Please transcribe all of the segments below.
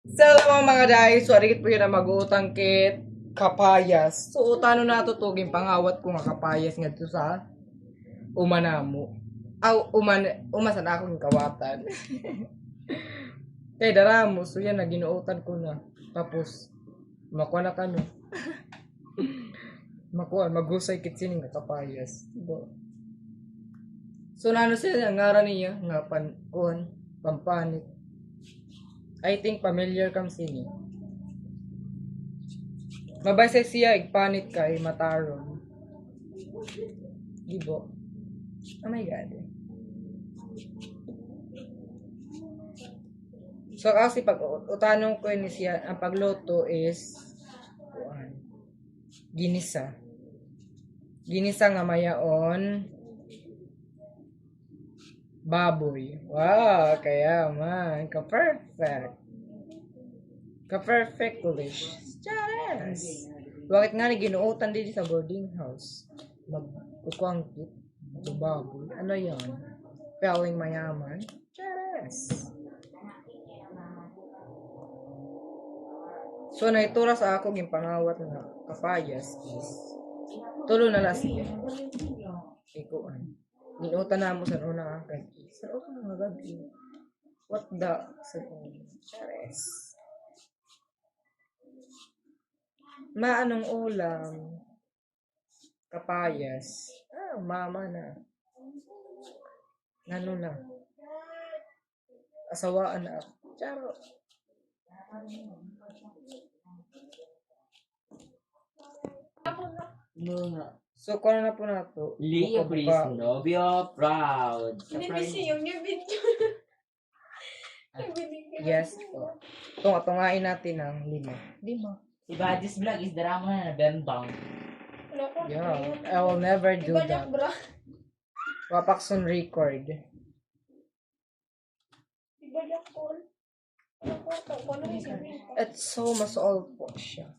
Salamat mga day, sorry kit po yun na mag-uutang kit kapayas. So, utano na tutugin pangawat ko nga kapayas nga dito sa umanamo. Aw, umasan akong kawatan. Kay daramo, so yan na, ginuutan ko na. Tapos, makuha na kano. Makuha, maghusay kit sining nga kapayas. Diba? So, nano siya, nga niya, nga pampanit. I think familiar kam sini. Mabasa siya igpanit kay mataron. Dibo. Oh my god. So kasi pag utanong ko ni siya, ang pagluto is ginisa. Ginisa nga mayaon baboy. Wow, kaya man. Ka-perfect. Ka-perfectlish. Charas. Bakit nga ni ginuutan din sa boarding house? Magkukwangkit. Baboy. Ano yan? Feeling mayaman? Charas. So, naitura sa ako yung pangawat na kapayas is tulo na last year. Ikuan. Ginuutan na mo sa unang gabi. Sa unang gabi. What the? Sa Chares. Maanong ulam? Kapayas. Ah, mama na. Ano na? Asawaan na ako. Charo. So, kung na po na to. Leo please love you proud. Nibisi yung video. Yes po. Tungain natin ng 5. 5. Si Badis Vlog is drama na nabembang. Yeah, I will never do that. Wapakson record. It's so mas all po siya.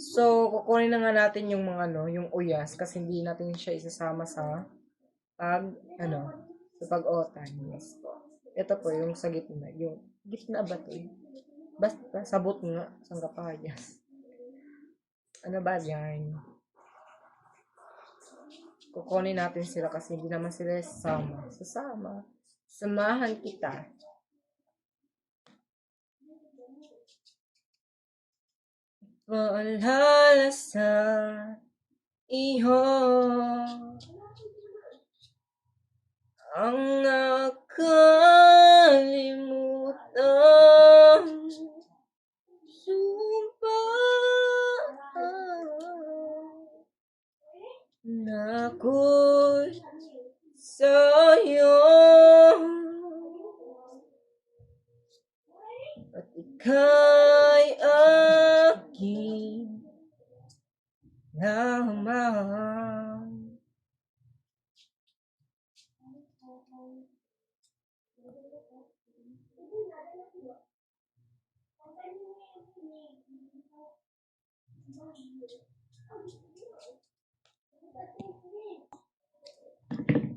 So, kukunin na nga natin yung mga yung uyas kasi hindi natin siya isasama sa sa pag-otan. Yes po. Ito po yung sa gitna, yung gitna ba to? Basta sabot nga sa kapayas. Ano ba yan? Kukunin natin sila kasi hindi naman sila sasama. Samahan kita. Paalala sa iyo ang nakalimutan sumpa na ako'y sa'yo at ika'y aking namahal.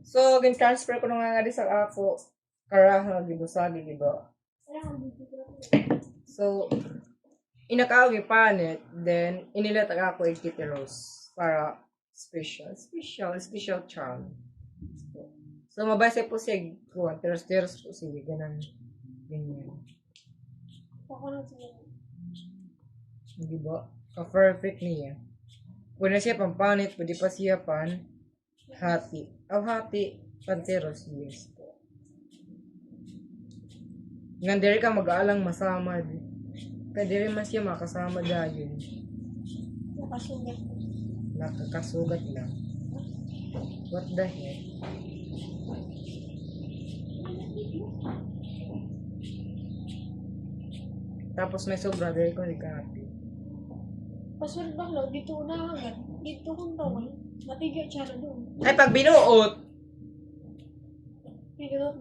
So, gin-transfer ko na nga di sa ako karaha gibusagi, di ba? So, inakawi panit, then inilat ako yung kitiros para special charm. So, mabasa po siya kuwan, teros po siya, ganun. Ganyan. Di ba? Ka-perfect niya. Kung na siya pampanit, pwede pa siya hati. Hati, panteros, yes po. Nga diri ka mag-aalang masama. Kaya diri man siya makasama dahil. Nakakasugat lang. What the heck? Tapos may sobra dahil ko hindi ka happy. Paswal ba lang, dito na agad. Dito kong tawal. Matigyan siya na doon. Ay, pag binuot!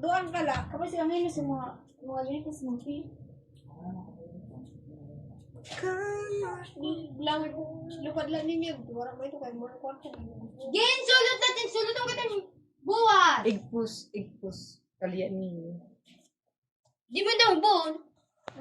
Doon ka lang. Kapag sila ngayon sa mga ganito sa mga Langit po, lupad lang ninyo. Wala mo ito kayo, mga kwarto. Gen, sulot natin, sulot ang katang buwan. Igpus. Kalian ninyo. Di mo daw buwan.